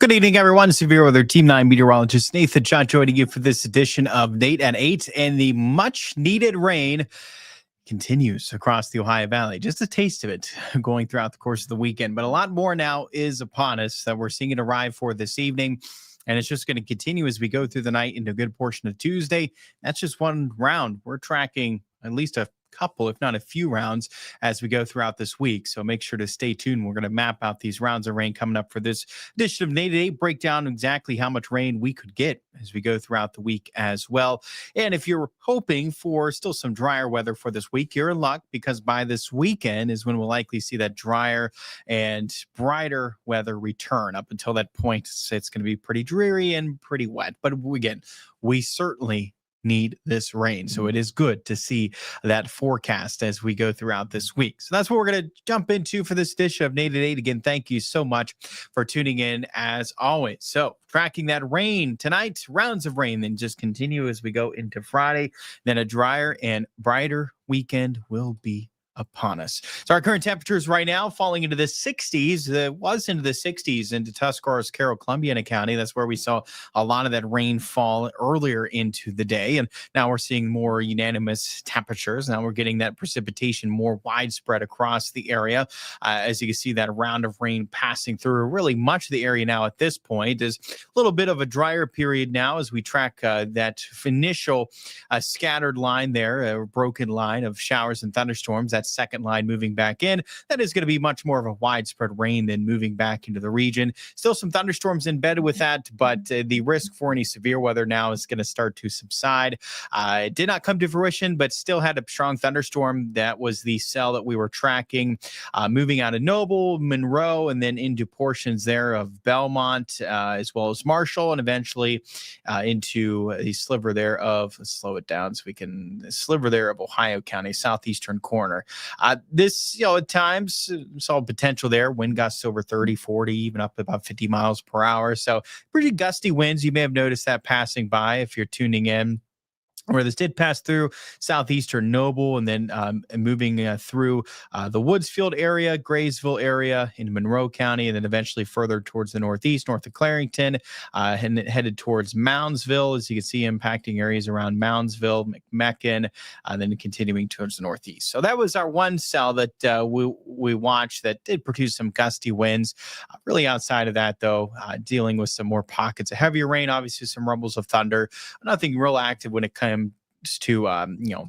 Good evening, everyone. Severe Weather Team 9 meteorologist Nathan John joining you for this edition of Nate at 8. And the much-needed rain continues across the Ohio Valley. Just a taste of it going throughout the course of the weekend. But a lot more now is upon us that we're seeing it arrive for this evening. And it's just going to continue as we go through the night into a good portion of Tuesday. That's just one round. We're tracking at least a couple, if not a few rounds as we go throughout this week. So make sure to stay tuned. We're going to map out these rounds of rain coming up for this edition of Nate at 8, break down exactly how much rain we could get as we go throughout the week as well. And if you're hoping for still some drier weather for this week, you're in luck, because by this weekend is when we'll likely see that drier and brighter weather return. Up until that point, it's going to be pretty dreary and pretty wet. But again, we certainly need this rain. So it is good to see that forecast as we go throughout this week. So that's what we're going to jump into for this edition of Nate at 8. Again, thank you so much for tuning in as always. So tracking that rain tonight, rounds of rain, then just continue as we go into Friday. Then a drier and brighter weekend will be upon us. So our current temperatures right now falling into the 60s. It was into the 60s into Tuscarawas, Carroll, Columbiana County. That's where we saw a lot of that rain fall earlier into the day. And now we're seeing more unanimous temperatures. Now we're getting that precipitation more widespread across the area. As you can see, that round of rain passing through really much of the area now at this point. Is a little bit of a drier period now as we track that initial scattered line there, a broken line of showers and thunderstorms. That second line moving back in, that is going to be much more of a widespread rain than moving back into the region. Still some thunderstorms embedded with that, but the risk for any severe weather now is going to start to subside. It did not come to fruition, but still had a strong thunderstorm. That was the cell that we were tracking, moving out of Noble, Monroe, and then into portions there of Belmont, as well as Marshall, and eventually into the sliver there of, let's slow it down so we can, sliver there of Ohio County, southeastern corner. This, at times saw potential there. Wind gusts over 30, 40, even up to about 50 miles per hour. So pretty gusty winds. You may have noticed that passing by if you're tuning in, where this did pass through southeastern Noble and then moving through the Woodsfield area, Graysville area in Monroe County, and then eventually further towards the northeast, north of Clarington, and headed towards Moundsville, as you can see, impacting areas around Moundsville, McMecken, and then continuing towards the northeast. So that was our one cell that we watched that did produce some gusty winds. Really outside of that, though, dealing with some more pockets of heavier rain, obviously some rumbles of thunder, nothing real active when it comes to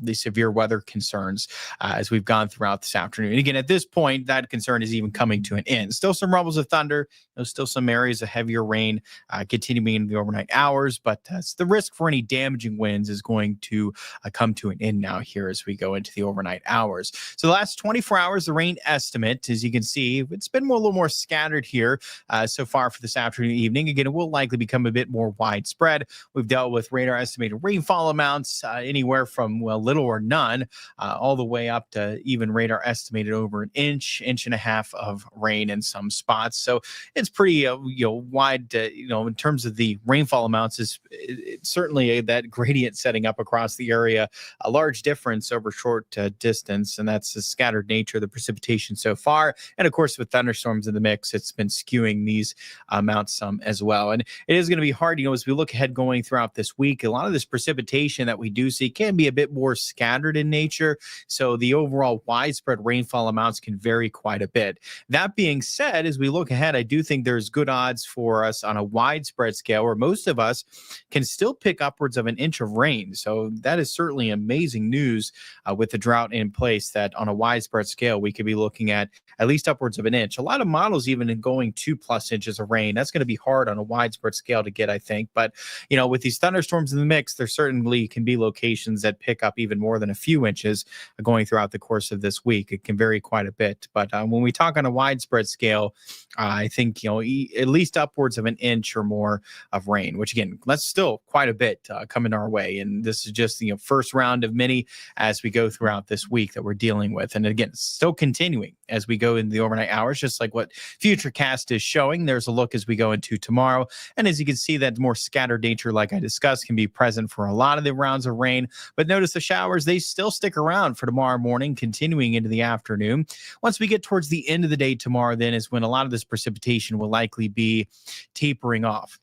the severe weather concerns as we've gone throughout this afternoon. And again, at this point, that concern is even coming to an end. Still some rumbles of thunder, still some areas of heavier rain continuing into the overnight hours, but the risk for any damaging winds is going to come to an end now here as we go into the overnight hours. So the last 24 hours, the rain estimate, as you can see, it's been a little more scattered here so far for this afternoon and evening. Again, it will likely become a bit more widespread. We've dealt with radar estimated rainfall amounts anywhere from little or none, all the way up to even radar estimated over an inch and a half of rain in some spots. So it's pretty wide. In terms of the rainfall amounts, it's certainly that gradient setting up across the area, a large difference over short distance, and that's the scattered nature of the precipitation so far. And of course, with thunderstorms in the mix, it's been skewing these amounts some as well. And it is going to be hard, as we look ahead going throughout this week. A lot of this precipitation that we do see can be a bit more scattered in nature, so the overall widespread rainfall amounts can vary quite a bit. That being said, as we look ahead, I do think there's good odds for us on a widespread scale where most of us can still pick upwards of an inch of rain. So that is certainly amazing news with the drought in place, that on a widespread scale, we could be looking at least upwards of an inch. A lot of models even going 2+ inches of rain. That's going to be hard on a widespread scale to get, I think. But, with these thunderstorms in the mix, there certainly can be locations that pick up even more than a few inches going throughout the course of this week. It can vary quite a bit. But when we talk on a widespread scale, I think, at least upwards of an inch or more of rain, which again, that's still quite a bit coming our way. And this is just the first round of many as we go throughout this week that we're dealing with. And again, it's still continuing as we go into the overnight hours, just like what Futurecast is showing. There's a look as we go into tomorrow. And as you can see, that more scattered nature, like I discussed, can be present for a lot of the rounds of rain rain. But notice the showers, they still stick around for tomorrow morning, continuing into the afternoon. Once we get towards the end of the day tomorrow, then is when a lot of this precipitation will likely be tapering off.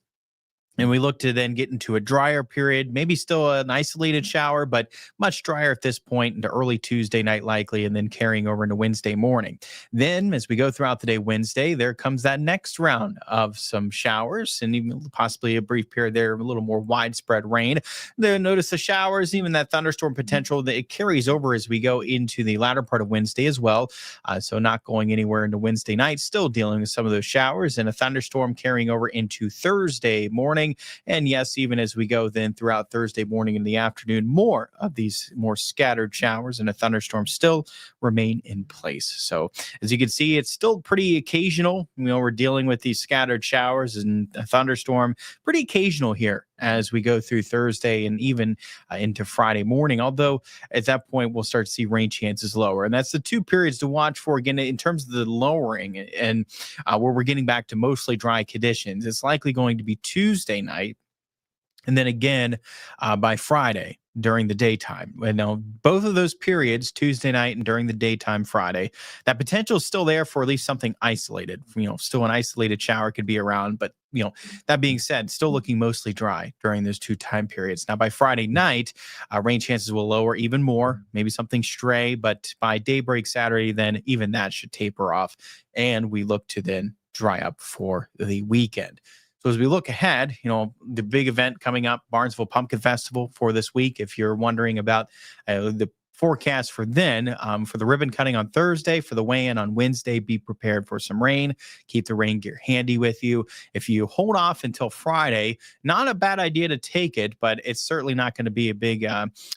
And we look to then get into a drier period, maybe still an isolated shower, but much drier at this point into early Tuesday night, likely, and then carrying over into Wednesday morning. Then, as we go throughout the day, Wednesday, there comes that next round of some showers and even possibly a brief period there, a little more widespread rain. Then notice the showers, even that thunderstorm potential that it carries over as we go into the latter part of Wednesday as well. So, not going anywhere into Wednesday night, still dealing with some of those showers and a thunderstorm carrying over into Thursday morning. And yes, even as we go then throughout Thursday morning and the afternoon, more of these more scattered showers and a thunderstorm still remain in place. So as you can see, it's still pretty occasional. We're dealing with these scattered showers and a thunderstorm, pretty occasional here as we go through Thursday and even into Friday morning. Although at that point, we'll start to see rain chances lower. And that's the two periods to watch for, again, in terms of the lowering and where we're getting back to mostly dry conditions. It's likely going to be Tuesday night. And then again by Friday during the daytime. And now both of those periods, Tuesday night and during the daytime Friday, that potential is still there for at least something isolated. Still an isolated shower could be around. But, that being said, still looking mostly dry during those two time periods. Now by Friday night, rain chances will lower even more, maybe something stray. But by daybreak Saturday, then even that should taper off. And we look to then dry up for the weekend. So as we look ahead, the big event coming up, Barnesville Pumpkin Festival for this week. If you're wondering about the forecast for then, for the ribbon cutting on Thursday, for the weigh-in on Wednesday, be prepared for some rain. Keep the rain gear handy with you. If you hold off until Friday, not a bad idea to take it, but it's certainly not going to be a big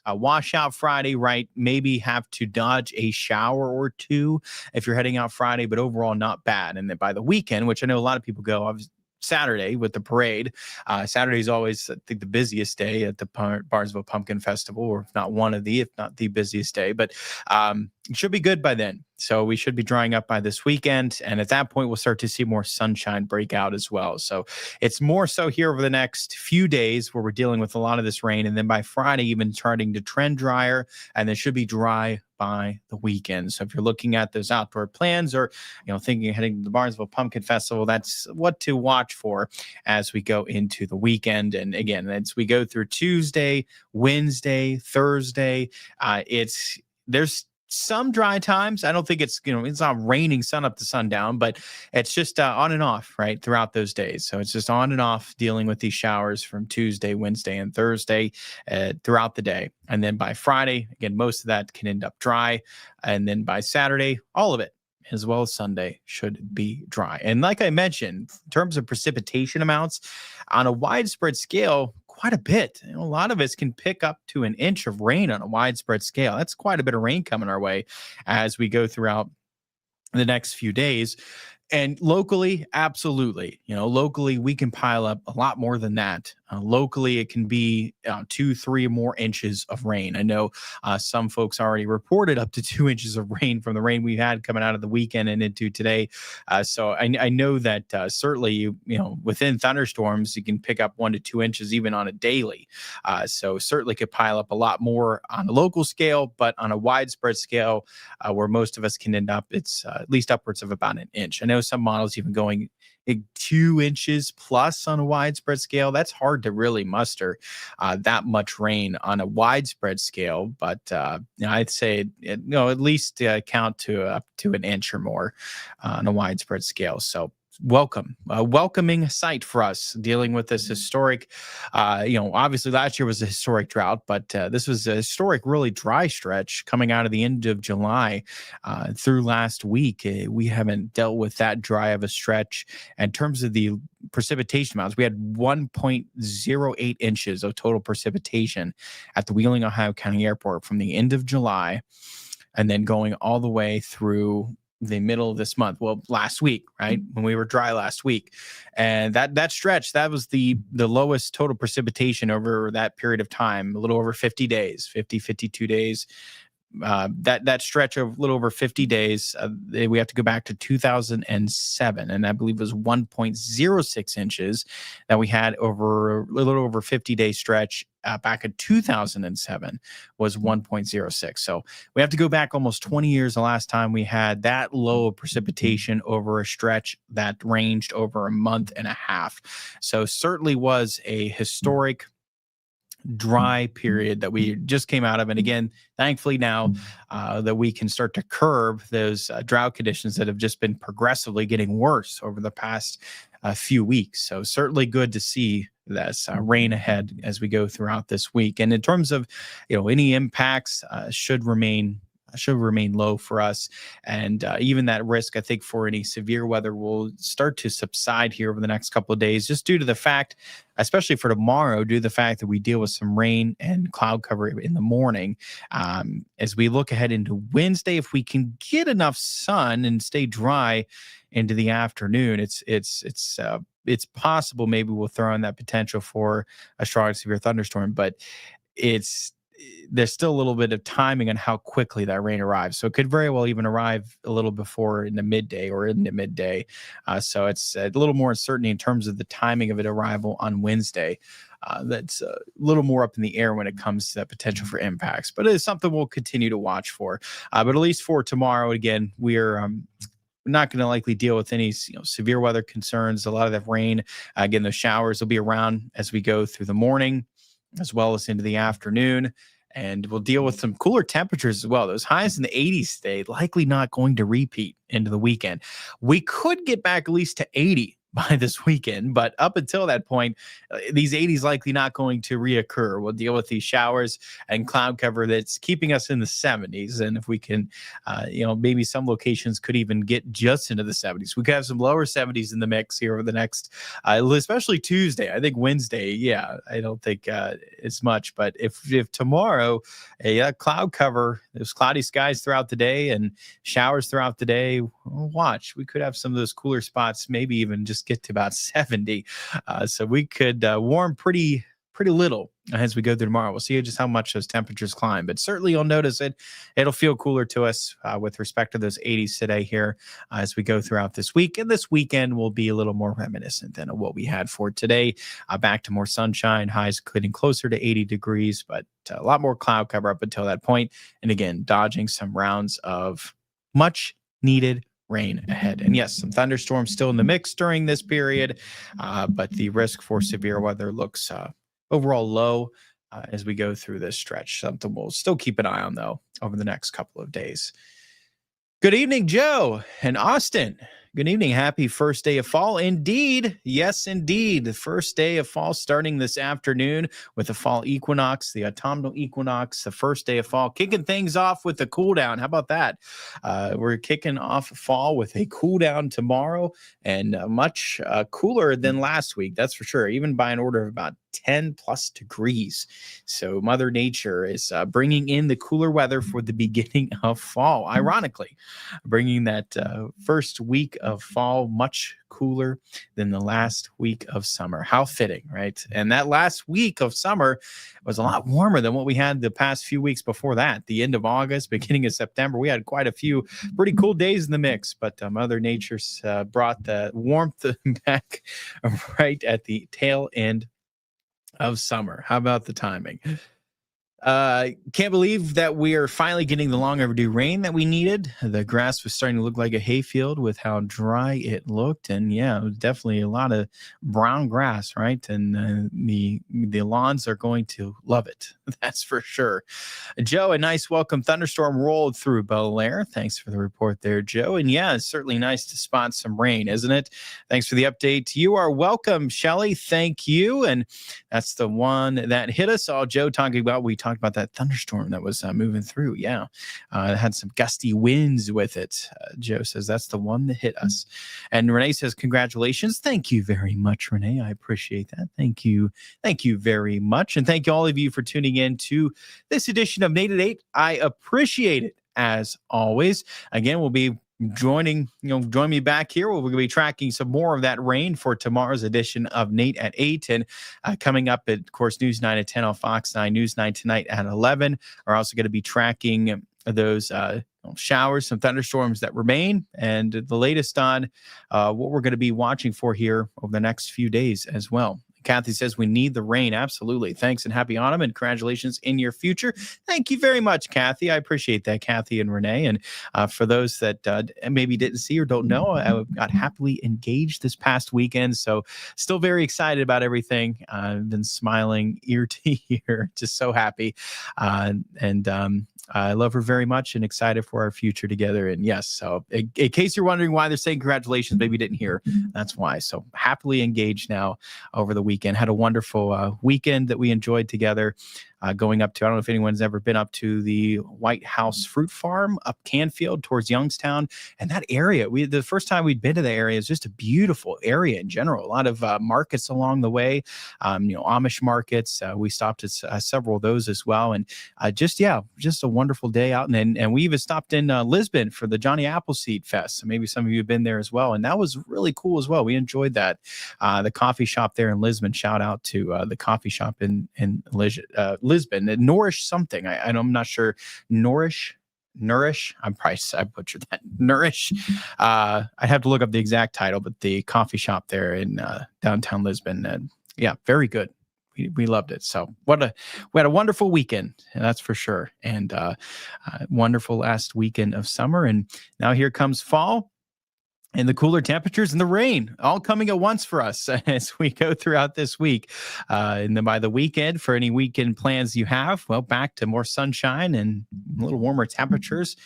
washout Friday, right? Maybe have to dodge a shower or two if you're heading out Friday, but overall not bad. And then by the weekend, which I know a lot of people go, obviously, Saturday with the parade. Saturday is always, I think, the busiest day at the Barnesville Pumpkin Festival, or if not the busiest day. But it should be good by then. So we should be drying up by this weekend. And at that point, we'll start to see more sunshine break out as well. So it's more so here over the next few days where we're dealing with a lot of this rain. And then by Friday, even starting to trend drier, and it should be dry by the weekend. So if you're looking at those outdoor plans or, thinking of heading to the Barnesville Pumpkin Festival, that's what to watch for as we go into the weekend. And again, as we go through Tuesday, Wednesday, Thursday, there's some dry times. I don't think it's not raining sun up to sundown, but it's just on and off, right, throughout those days. So it's just on and off dealing with these showers from Tuesday, Wednesday, and Thursday throughout the day. And then by Friday, again, most of that can end up dry. And then by Saturday, all of it, as well as Sunday, should be dry. And like I mentioned, in terms of precipitation amounts, on a widespread scale, quite a bit. A lot of us can pick up to an inch of rain on a widespread scale. That's quite a bit of rain coming our way as we go throughout the next few days. And locally, absolutely. Locally, we can pile up a lot more than that. Locally, it can be 2-3 more inches of rain. I know some folks already reported up to 2 inches of rain from the rain we had coming out of the weekend and into today. So I know that certainly, within thunderstorms, you can pick up 1 to 2 inches even on a daily. So certainly could pile up a lot more on a local scale, but on a widespread scale where most of us can end up, it's at least upwards of about an inch. I know some models even going 2 inches plus on a widespread scale. That's hard to really muster that much rain on a widespread scale, but I'd say at least count to up to an inch or more on a widespread scale. So welcoming sight for us dealing with this historic, obviously last year was a historic drought, but this was a historic, really dry stretch coming out of the end of July through last week. We haven't dealt with that dry of a stretch. In terms of the precipitation amounts, we had 1.08 inches of total precipitation at the Wheeling, Ohio County Airport from the end of July and then going all the way through the middle of this month. Well, last week, right? When we were dry last week. And that stretch, that was the lowest total precipitation over that period of time, a little over 50 days, 52 days. that stretch of a little over 50 days, we have to go back to 2007, and I believe it was 1.06 inches that we had over a little over 50-day stretch back in 2007 was 1.06. So we have to go back almost 20 years the last time we had that low of precipitation over a stretch that ranged over a month and a half. So certainly was a historic dry period that we just came out of. And again, thankfully now that we can start to curb those drought conditions that have just been progressively getting worse over the past few weeks. So certainly good to see this rain ahead as we go throughout this week. And in terms of, any impacts should remain low for us. And even that risk, I think, for any severe weather will start to subside here over the next couple of days, just due to the fact, especially for tomorrow, due to the fact that we deal with some rain and cloud cover in the morning. As we look ahead into Wednesday, if we can get enough sun and stay dry into the afternoon, it's possible maybe we'll throw in that potential for a strong severe thunderstorm, but there's still a little bit of timing on how quickly that rain arrives. So it could very well even arrive a little before in the midday or into midday. So it's a little more uncertainty in terms of the timing of its arrival on Wednesday. That's a little more up in the air when it comes to that potential for impacts, but it is something we'll continue to watch for. But at least for tomorrow, again, we're not going to likely deal with any severe weather concerns. A lot of that rain, again, the showers will be around as we go through the morning, as well as into the afternoon. And we'll deal with some cooler temperatures as well. Those highs in the 80s today, likely not going to repeat into the weekend. We could get back at least to 80 by this weekend, but up until that point, these 80s likely not going to reoccur. We'll deal with these showers and cloud cover that's keeping us in the 70s. And if we can, maybe some locations could even get just into the 70s. We could have some lower 70s in the mix here over the next, especially Tuesday. I think Wednesday, I don't think it's much. But if tomorrow, cloud cover, there's cloudy skies throughout the day and showers throughout the day, watch. We could have some of those cooler spots, maybe even just get to about 70. So we could warm pretty little as we go through tomorrow. We'll see just how much those temperatures climb, but certainly you'll notice it'll feel cooler to us with respect to those 80s today here as we go throughout this week. And this weekend will be a little more reminiscent than what we had for today. Back to more sunshine, highs getting closer to 80 degrees, but a lot more cloud cover up until that point. And again, dodging some rounds of much needed rain ahead. And yes, some thunderstorms still in the mix during this period, but the risk for severe weather looks overall low as we go through this stretch. Something we'll still keep an eye on, though, over the next couple of days. Good evening, Joe and Austin. Good evening. Happy first day of fall. Indeed. Yes, indeed. The first day of fall starting this afternoon with the fall equinox, the autumnal equinox, the first day of fall, kicking things off with a cool down. How about that? We're kicking off fall with a cool down tomorrow and much cooler than last week. That's for sure. Even by an order of about 10 plus degrees. So Mother Nature is bringing in the cooler weather for the beginning of fall, ironically, bringing that first week of fall much cooler than the last week of summer. How fitting, right? And that last week of summer was a lot warmer than what we had the past few weeks before that. The end of August, beginning of September, we had quite a few pretty cool days in the mix, but Mother Nature's brought the warmth back right at the tail end of summer. How about the timing? Can't believe that we are finally getting the long overdue rain that we needed. The grass was starting to look like a hayfield with how dry it looked. And it was definitely a lot of brown grass, right? And the lawns are going to love it. That's for sure. Joe, a nice welcome thunderstorm rolled through Bel Air. Thanks for the report there, Joe. And it's certainly nice to spot some rain, isn't it? Thanks for the update. You are welcome, Shelly. Thank you. And that's the one that hit us. All Joe talking about, we talked about that thunderstorm that was moving through. It had some gusty winds with it. Joe says that's the one that hit us. And Renee says, congratulations. Thank you very much, Renee. I appreciate that. Thank you. Thank you very much. And thank you all of you for tuning in to this edition of Nate at 8. I appreciate it as always. Again, we'll be join me back here. We're going to be tracking some more of that rain for tomorrow's edition of Nate at 8. And coming up at, of course, News 9 at 10 on Fox 9, News 9 tonight at 11. We're also going to be tracking those showers, some thunderstorms that remain, and the latest on what we're going to be watching for here over the next few days as well. Kathy says we need the rain. Absolutely. Thanks and happy autumn and congratulations in your future. Thank you very much, Kathy. I appreciate that, Kathy and Renee. And for those that maybe didn't see or don't know, I got happily engaged this past weekend. So still very excited about everything. I've been smiling ear to ear, just so happy. I love her very much and excited for our future together. And yes, so in case you're wondering why they're saying congratulations, maybe you didn't hear, that's why. So happily engaged now over the weekend. Had a wonderful weekend that we enjoyed together. Going up to, I don't know if anyone's ever been up to the White House Fruit Farm up Canfield towards Youngstown. And that area, the first time we'd been to the area, is just a beautiful area in general. A lot of markets along the way, Amish markets. We stopped at several of those as well. And just a wonderful day out. And we even stopped in Lisbon for the Johnny Appleseed Fest. So maybe some of you have been there as well. And that was really cool as well. We enjoyed that. The coffee shop there in Lisbon, shout out to the coffee shop in Lisbon, Nourish something. I'm not sure. Nourish. I butchered that. Nourish. I'd have to look up the exact title, but the coffee shop there in downtown Lisbon. Very good. We loved it. So we had a wonderful weekend, that's for sure. And wonderful last weekend of summer. And now here comes fall. And the cooler temperatures and the rain all coming at once for us as we go throughout this week. And then by the weekend, for any weekend plans you have, well, back to more sunshine and a little warmer temperatures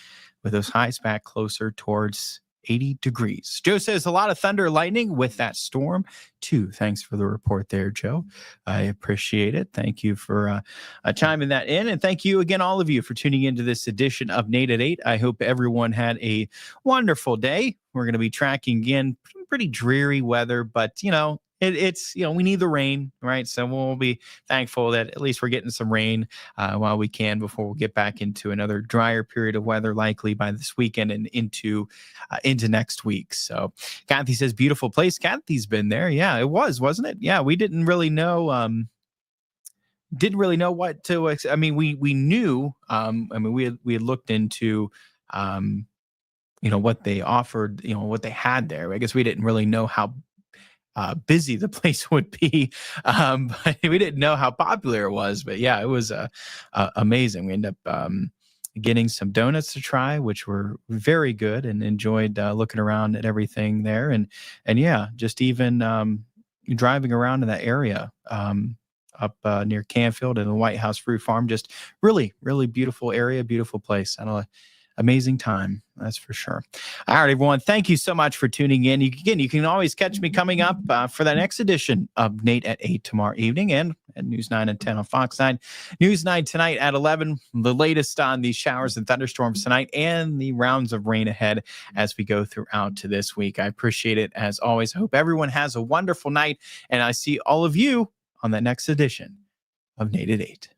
with those highs back closer towards 80 degrees. Joe says a lot of thunder and lightning with that storm too. Thanks for the report there, Joe. I appreciate it. Thank you for chiming that in. And thank you again, all of you, for tuning into this edition of Nate at 8. I hope everyone had a wonderful day. We're going to be tracking again pretty dreary weather, but it's we need the rain, right? So we'll be thankful that at least we're getting some rain while we can before we'll get back into another drier period of weather, likely by this weekend and into next week. So Kathy says, beautiful place. Kathy's been there. Yeah, it wasn't it? Yeah, we didn't really know what to. I mean, we knew. We had looked into. What they offered. What they had there. I guess we didn't really know how busy the place would be, but we didn't know how popular it was. But yeah, it was amazing. We ended up getting some donuts to try, which were very good, and enjoyed looking around at everything there. And yeah, just even driving around in that area up near Canfield and the White House Fruit Farm, just really, really beautiful area, beautiful place. I don't know. Amazing time, that's for sure. All right, everyone, thank you so much for tuning in. You can always catch me coming up for that next edition of Nate at 8 tomorrow evening, and at News 9 and 10 on Fox 9. News 9 tonight at 11, the latest on these showers and thunderstorms tonight and the rounds of rain ahead as we go throughout to this week. I appreciate it, as always. I hope everyone has a wonderful night, and I see all of you on that next edition of Nate at 8.